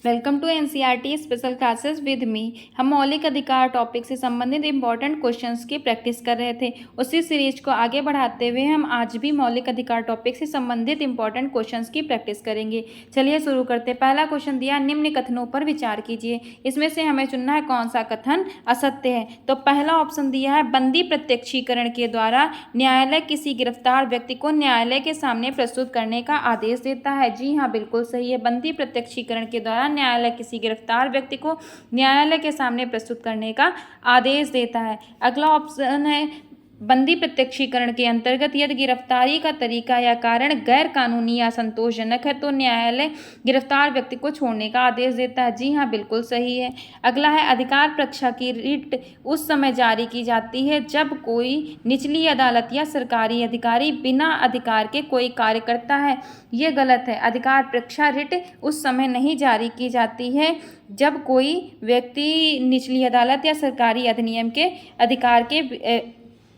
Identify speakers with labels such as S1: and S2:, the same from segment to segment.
S1: Welcome to NCERT special classes with me. हम मौलिक अधिकार टॉपिक से संबंधित इंपॉर्टेंट क्वेश्चंस की प्रैक्टिस कर रहे थे। उसी सीरीज को आगे बढ़ाते हुए हम आज भी मौलिक अधिकार टॉपिक से संबंधित इंपॉर्टेंट क्वेश्चंस की प्रैक्टिस करेंगे। चलिए शुरू करते। पहला क्वेश्चन दिया, निम्न कथनों पर विचार कीजिए। इसमें से हमें चुनना है कौन सा कथन असत्य है। तो पहला ऑप्शन दिया है, बंदी प्रत्यक्षीकरण के द्वारा न्यायालय किसी गिरफ्तार व्यक्ति को न्यायालय के सामने प्रस्तुत करने का आदेश देता है। जी हाँ, बिल्कुल सही है। बंदी प्रत्यक्षीकरण के द्वारा न्यायालय किसी गिरफ्तार व्यक्ति को न्यायालय के सामने प्रस्तुत करने का आदेश देता है। अगला ऑप्शन है, बंदी प्रत्यक्षीकरण के अंतर्गत यदि गिरफ्तारी का तरीका या कारण गैर कानूनी या संतोषजनक है तो न्यायालय गिरफ्तार व्यक्ति को छोड़ने का आदेश देता है। जी हाँ, बिल्कुल सही है। अगला है, अधिकार परीक्षा की रिट उस समय जारी की जाती है जब कोई निचली अदालत या सरकारी अधिकारी बिना अधिकार के कोई कार्य करता है। ये गलत है। अधिकार परीक्षा रिट उस समय नहीं जारी की जाती है जब कोई व्यक्ति निचली अदालत या सरकारी अधिनियम के अधिकार के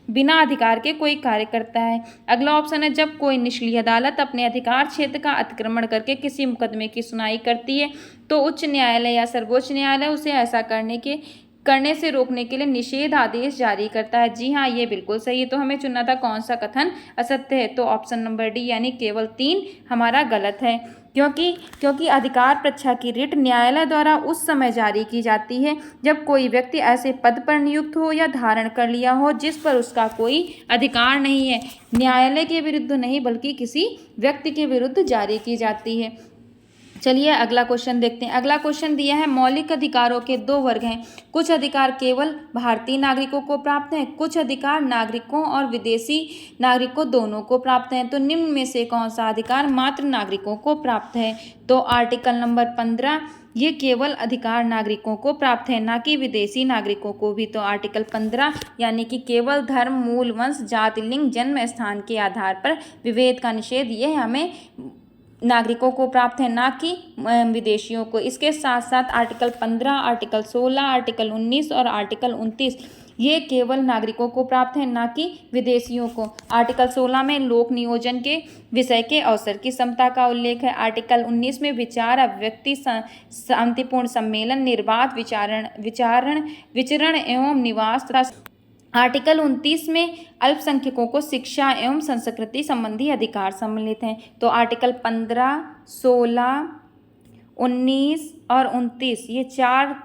S1: बिना अधिकार के कोई कार्य करता है। अगला ऑप्शन है, जब कोई निचली अदालत अपने अधिकार क्षेत्र का अतिक्रमण करके किसी मुकदमे की सुनवाई करती है तो उच्च न्यायालय या सर्वोच्च न्यायालय उसे ऐसा करने से रोकने के लिए निषेध आदेश जारी करता है। जी हाँ, ये बिल्कुल सही है। तो हमें चुनना था कौन सा कथन असत्य है। तो ऑप्शन नंबर डी यानी केवल 3 हमारा गलत है, क्योंकि अधिकार परीक्षा की रिट न्यायालय द्वारा उस समय जारी की जाती है जब कोई व्यक्ति ऐसे पद पर नियुक्त हो या धारण कर लिया हो जिस पर उसका कोई अधिकार नहीं है। न्यायालय के विरुद्ध नहीं बल्कि किसी व्यक्ति के विरुद्ध जारी की जाती है। चलिए अगला क्वेश्चन देखते हैं। अगला क्वेश्चन दिया है, मौलिक अधिकारों के 2 वर्ग हैं। कुछ अधिकार केवल भारतीय नागरिकों को प्राप्त हैं, कुछ अधिकार नागरिकों और विदेशी नागरिकों दोनों को प्राप्त हैं। तो निम्न में से कौन सा अधिकार मात्र नागरिकों को प्राप्त है। तो आर्टिकल नंबर 15 ये केवल अधिकार नागरिकों को प्राप्त है, ना कि विदेशी नागरिकों को भी। तो आर्टिकल 15 यानी कि केवल धर्म, मूल, वंश, जाति, लिंग, जन्म स्थान के आधार पर विभेद का निषेध, ये हमें नागरिकों को प्राप्त है, ना कि विदेशियों को। इसके साथ साथ आर्टिकल 15, आर्टिकल 16, आर्टिकल 19 और आर्टिकल 29 ये केवल नागरिकों को प्राप्त है, ना कि विदेशियों को। आर्टिकल 16 में लोक नियोजन के विषय के अवसर की समता का उल्लेख है। आर्टिकल 19 में विचार, अभिव्यक्ति, शांतिपूर्ण सम्मेलन, निर्बाध विचरण एवं निवास तथा आर्टिकल 29 में अल्पसंख्यकों को शिक्षा एवं संस्कृति संबंधी अधिकार सम्मिलित हैं। तो आर्टिकल 15, 16, 19 और 29 ये 4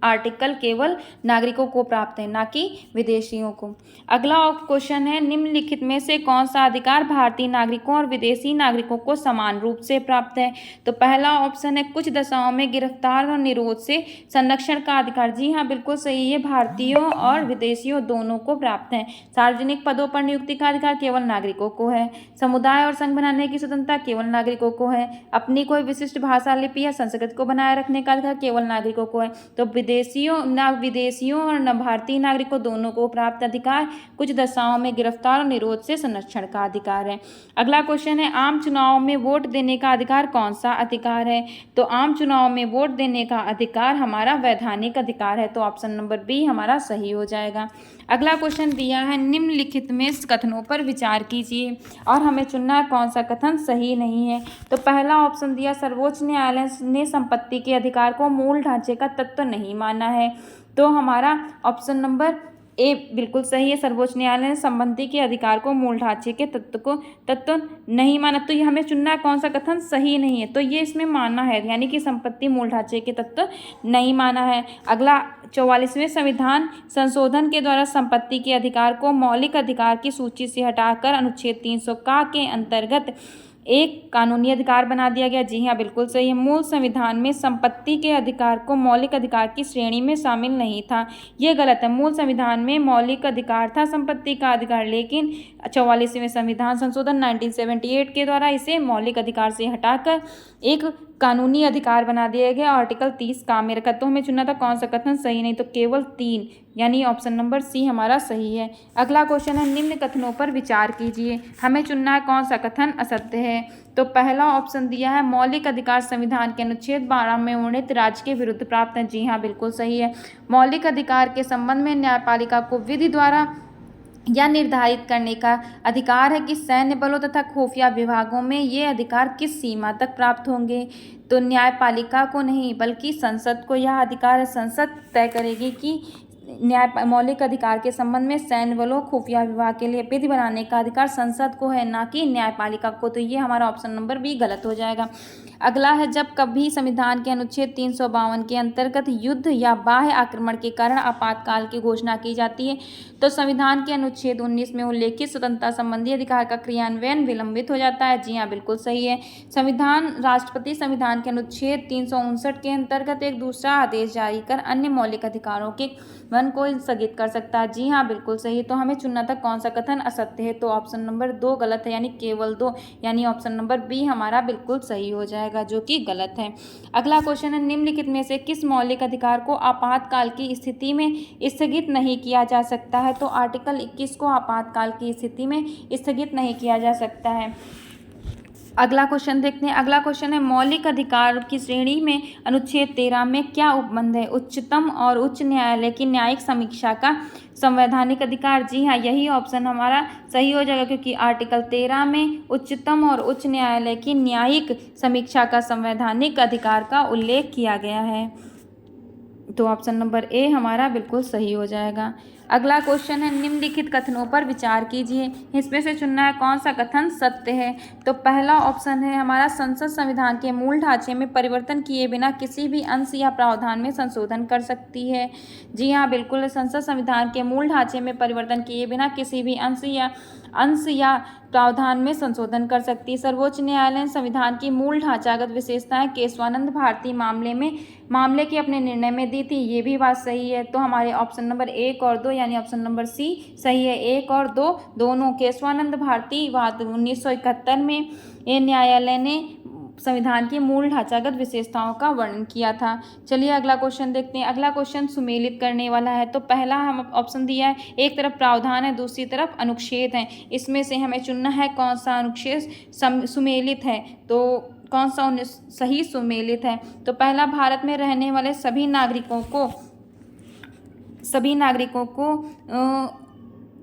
S1: आर्टिकल केवल नागरिकों को प्राप्त है, ना कि विदेशियों को। अगला क्वेश्चन है, निम्नलिखित में से कौन सा अधिकार भारतीय नागरिकों और विदेशी नागरिकों को समान रूप से प्राप्त है। तो पहला ऑप्शन है, कुछ दशाओं में गिरफ्तार और निरोध से संरक्षण का अधिकार। जी हाँ, बिल्कुल सही है। भारतीयों और विदेशियों दोनों को प्राप्त है। सार्वजनिक पदों पर नियुक्ति का अधिकार केवल नागरिकों को है। समुदाय और संघ बनाने की स्वतंत्रता केवल नागरिकों को है। अपनी कोई विशिष्ट भाषा, लिपि या संस्कृति को बनाए रखने का अधिकार केवल नागरिकों को है। तो विदेशियों और न भारतीय नागरिकों दोनों को प्राप्त अधिकार कुछ दशाओं में गिरफ्तार और निरोध से संरक्षण का अधिकार है। अगला क्वेश्चन है, आम चुनाव में वोट देने का अधिकार कौन सा अधिकार है। तो आम चुनाव में वोट देने का अधिकार हमारा वैधानिक अधिकार है। तो ऑप्शन नंबर बी हमारा सही हो जाएगा। अगला क्वेश्चन दिया है, निम्नलिखित में कथनों पर विचार कीजिए और हमें चुनना है कौन सा कथन सही नहीं है। तो पहला ऑप्शन दिया, सर्वोच्च न्यायालय ने संपत्ति के अधिकार को मूल ढांचे का तत्व नहीं माना है। तो हमारा ऑप्शन नंबर ए बिल्कुल सही है। सर्वोच्च न्यायालय ने संपत्ति के अधिकार को मूल ढांचे के तत्व नहीं माना। तो ये हमें चुनना है कौन सा कथन सही नहीं है। तो ये इसमें माना है, यानी कि संपत्ति मूल ढांचे के तत्व नहीं माना है। अगला 44वें संविधान संशोधन के द्वारा संपत्ति के अधिकार को मौलिक अधिकार की सूची से हटाकर अनुच्छेद 300 का के अंतर्गत एक कानूनी अधिकार बना दिया गया। जी हाँ, बिल्कुल सही है। मूल संविधान में संपत्ति के अधिकार को मौलिक अधिकार की श्रेणी में शामिल नहीं था, ये गलत है। मूल संविधान में मौलिक अधिकार था संपत्ति का अधिकार, लेकिन 44वें संविधान संशोधन 1978 के द्वारा इसे मौलिक अधिकार से हटाकर एक कानूनी अधिकार बना दिया गया। आर्टिकल 30 काम में रखा। तो हमें चुनना था कौन सा कथन सही नहीं। तो केवल 3 यानी ऑप्शन नंबर सी हमारा सही है। अगला क्वेश्चन है, निम्न कथनों पर विचार कीजिए। हमें चुनना है कौन सा कथन असत्य है। तो पहला ऑप्शन दिया है, मौलिक अधिकार संविधान के अनुच्छेद 12 में वर्णित राज्य के विरुद्ध प्राप्त है। जी हाँ, बिल्कुल सही है। मौलिक अधिकार के संबंध में न्यायपालिका को विधि द्वारा या निर्धारित करने का अधिकार है कि सैन्य बलों तथा खुफिया विभागों में ये अधिकार किस सीमा तक प्राप्त होंगे। तो न्यायपालिका को नहीं बल्कि संसद को यह अधिकार है। संसद तय करेगी कि मौलिक अधिकार के संबंध में सैन्य बलों खुफिया विभाग के लिए विधि बनाने का अधिकार संसद को है, ना कि न्यायपालिका को। तो ये हमारा ऑप्शन नंबर बी गलत हो जाएगा। अगला है, जब कभी संविधान के अनुच्छेद 352 के अंतर्गत युद्ध या बाह्य आक्रमण के कारण आपातकाल की घोषणा की जाती है तो संविधान के अनुच्छेद 19 में उल्लेखित स्वतंत्रता संबंधी अधिकार का क्रियान्वयन विलंबित हो जाता है। जी हाँ, बिल्कुल सही है। राष्ट्रपति संविधान के अनुच्छेद 359 के अंतर्गत एक दूसरा आदेश जारी कर अन्य मौलिक अधिकारों के वन को स्थगित कर सकता है। जी हाँ, बिल्कुल सही। तो हमें चुनना था कौन सा कथन असत्य है, तो ऑप्शन नंबर 2 गलत है, यानी केवल 2, यानी ऑप्शन नंबर बी हमारा बिल्कुल सही हो जाएगा, जो कि गलत है। अगला क्वेश्चन है, निम्नलिखित में से किस मौलिक अधिकार को आपातकाल की स्थिति में स्थगित नहीं किया जा सकता है। तो आर्टिकल 21 को आपातकाल की स्थिति में स्थगित नहीं किया जा सकता है। अगला क्वेश्चन देखते हैं। अगला क्वेश्चन है, मौलिक अधिकार की श्रेणी में अनुच्छेद 13 में क्या उपबंध है। उच्चतम और उच्च न्यायालय की न्यायिक समीक्षा का संवैधानिक अधिकार। जी हाँ, यही ऑप्शन हमारा सही हो जाएगा, क्योंकि आर्टिकल 13 में उच्चतम और उच्च न्यायालय की न्यायिक समीक्षा का संवैधानिक अधिकार का उल्लेख किया गया है। तो ऑप्शन नंबर ए हमारा बिल्कुल सही हो जाएगा। अगला क्वेश्चन है, निम्नलिखित कथनों पर विचार कीजिए, इसमें से चुनना है कौन सा कथन सत्य है। तो पहला ऑप्शन है हमारा, संसद संविधान के मूल ढांचे में परिवर्तन किए बिना किसी भी अंश या प्रावधान में संशोधन कर सकती है। जी हाँ, बिल्कुल, संसद संविधान के मूल ढांचे में परिवर्तन किए बिना किसी भी अंश या प्रावधान में संशोधन कर सकती है। सर्वोच्च न्यायालय ने संविधान की मूल ढांचागत विशेषताएं केशवानंद भारती मामले के अपने निर्णय में दी थी। ये भी बात सही है। तो हमारे ऑप्शन नंबर 1 और 2 यानी ऑप्शन नंबर सी सही है। 1 और 2 दोनों। केशवानंद भारती 1971 में ये न्यायालय ने संविधान की मूल ढांचागत विशेषताओं का वर्णन किया था। चलिए अगला क्वेश्चन देखते हैं। अगला क्वेश्चन सुमेलित करने वाला है। तो पहला हम ऑप्शन दिया है, एक तरफ प्रावधान है, दूसरी तरफ अनुच्छेद है। इसमें से हमें चुनना है कौन सा अनुच्छेद सुमेलित है। तो कौन सा सही सुमेलित है। तो पहला, भारत में रहने वाले सभी नागरिकों को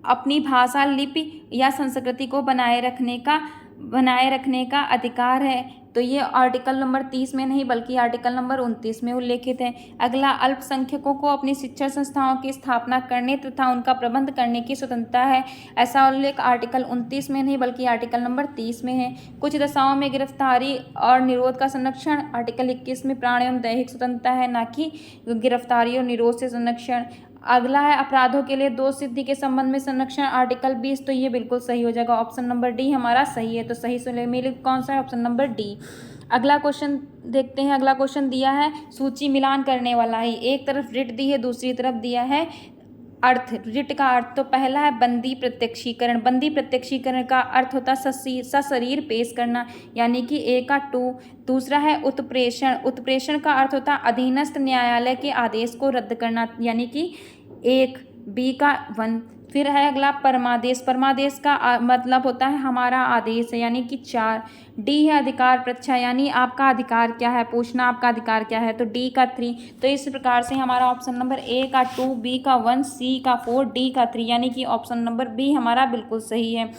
S1: अपनी भाषा, लिपि या संस्कृति को बनाए रखने का अधिकार है। तो ये आर्टिकल नंबर 30 में नहीं बल्कि आर्टिकल नंबर 29 में उल्लेखित है। अगला, अल्पसंख्यकों को अपनी शिक्षण संस्थाओं की स्थापना करने तथा उनका प्रबंध करने की स्वतंत्रता है। ऐसा उल्लेख आर्टिकल 29 में नहीं बल्कि आर्टिकल नंबर 30 में है। कुछ दशाओं में गिरफ्तारी और निरोध का संरक्षण आर्टिकल 21 में प्राण एवं दैहिक स्वतंत्रता है, ना कि गिरफ्तारी और निरोध से संरक्षण। अगला है, अपराधों के लिए दोष सिद्धि के संबंध में संरक्षण आर्टिकल 20। तो ये बिल्कुल सही हो जाएगा, ऑप्शन नंबर डी हमारा सही है। तो सही सुमेलित कौन सा है, ऑप्शन नंबर डी। अगला क्वेश्चन देखते हैं। अगला क्वेश्चन दिया है सूची मिलान करने वाला है। एक तरफ रिट दी है, दूसरी तरफ दिया है अर्थ। रिट का अर्थ, तो पहला है बंदी प्रत्यक्षीकरण। बंदी प्रत्यक्षीकरण का अर्थ होता है सशरीर पेश करना, यानी कि ए का 2। दूसरा है उत्प्रेषण। उत्प्रेषण का अर्थ होता है अधीनस्थ न्यायालय के आदेश को रद्द करना, यानी कि 1, बी का 1। फिर है अगला परमादेश। परमादेश का मतलब होता है हमारा आदेश है, यानी कि 4। डी है अधिकार परीक्षा, यानी आपका अधिकार क्या है, पूछना आपका अधिकार क्या है, तो डी का 3। तो इस प्रकार से हमारा ऑप्शन नंबर ए का 2, बी का 1, सी का 4, डी का 3, यानी कि ऑप्शन नंबर बी हमारा बिल्कुल सही है।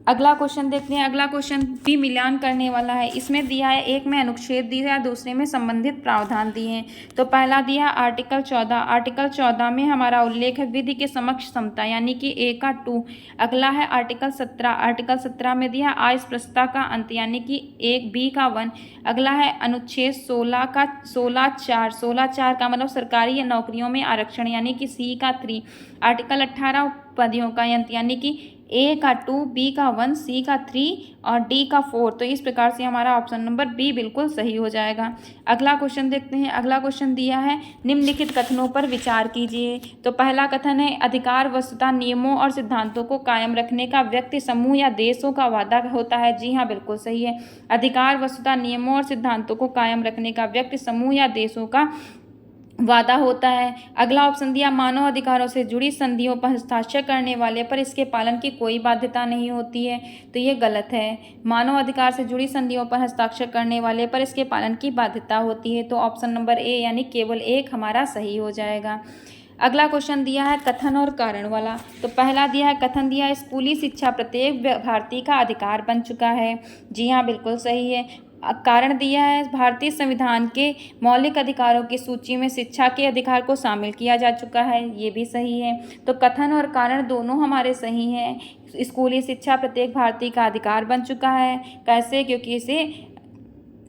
S1: अगला क्वेश्चन देखते हैं। अगला क्वेश्चन भी मिलान करने वाला है। इसमें दिया है, एक में अनुच्छेद दिया है, दूसरे में संबंधित प्रावधान दिए हैं। तो पहला दिया आर्टिकल 14। आर्टिकल 14 में हमारा उल्लेख है विधि के समक्ष समता, यानी कि ए का 2। अगला है आर्टिकल 17। आर्टिकल 17 में दिया अस्पृश्यता का अंत, यानी कि 1, बी का 1। अगला है अनुच्छेद 16 का 16(4) का मतलब सरकारी नौकरियों में आरक्षण, यानी कि सी का 3। आर्टिकल 18 पदों का अंत, यानी कि ए का 2, बी का 1, सी का 3 और डी का 4। तो इस प्रकार से हमारा ऑप्शन नंबर बी बिल्कुल सही हो जाएगा। अगला क्वेश्चन देखते हैं। अगला क्वेश्चन दिया है निम्नलिखित कथनों पर विचार कीजिए। तो पहला कथन है, अधिकार वस्तुतः नियमों और सिद्धांतों को कायम रखने का व्यक्ति समूह या देशों का वादा होता है। जी हाँ, बिल्कुल सही है। अधिकार वस्तुतः नियमों और सिद्धांतों को कायम रखने का व्यक्ति समूह या देशों का वादा होता है। अगला ऑप्शन दिया, मानव अधिकारों से जुड़ी संधियों पर हस्ताक्षर करने वाले पर इसके पालन की कोई बाध्यता नहीं होती है। तो ये गलत है। मानव अधिकार से जुड़ी संधियों पर हस्ताक्षर करने वाले पर इसके पालन की बाध्यता होती है। तो ऑप्शन नंबर ए यानी केवल 1 हमारा सही हो जाएगा। अगला क्वेश्चन दिया है कथन और कारण वाला। तो पहला दिया है कथन दिया है स्कूली शिक्षा प्रत्येक भारतीय का अधिकार बन चुका है। जी हाँ, बिल्कुल सही है। कारण दिया है भारतीय संविधान के मौलिक अधिकारों की सूची में शिक्षा के अधिकार को शामिल किया जा चुका है। ये भी सही है। तो कथन और कारण दोनों हमारे सही हैं। स्कूली शिक्षा प्रत्येक भारतीय का अधिकार बन चुका है। कैसे? क्योंकि इसे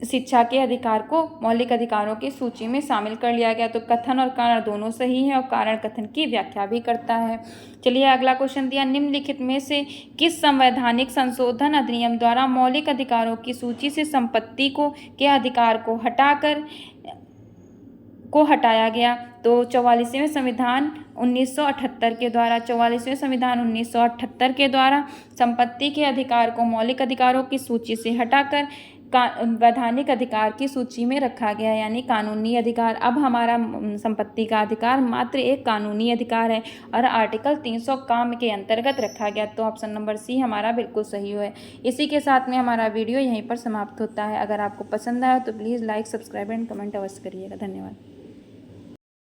S1: शिक्षा के अधिकार को मौलिक अधिकारों की सूची में शामिल कर लिया गया। तो कथन और कारण दोनों सही है और कारण कथन की व्याख्या भी करता है। चलिए अगला क्वेश्चन दिया निम्नलिखित में से किस संवैधानिक संशोधन अधिनियम द्वारा मौलिक अधिकारों की सूची से संपत्ति को के अधिकार को हटाया गया? तो 44वें संविधान 1978 के द्वारा 44वें संविधान 1978 के द्वारा संपत्ति के अधिकार को मौलिक अधिकारों की सूची से हटाकर वैधानिक अधिकार की सूची में रखा गया, यानी कानूनी अधिकार। अब हमारा संपत्ति का अधिकार मात्र एक कानूनी अधिकार है और आर्टिकल 300 काम के अंतर्गत रखा गया। तो ऑप्शन नंबर सी हमारा बिल्कुल सही है। इसी के साथ में हमारा वीडियो यहीं पर समाप्त होता है। अगर आपको पसंद आया तो please like, subscribe and comment अवश्य करिएगा। धन्यवाद।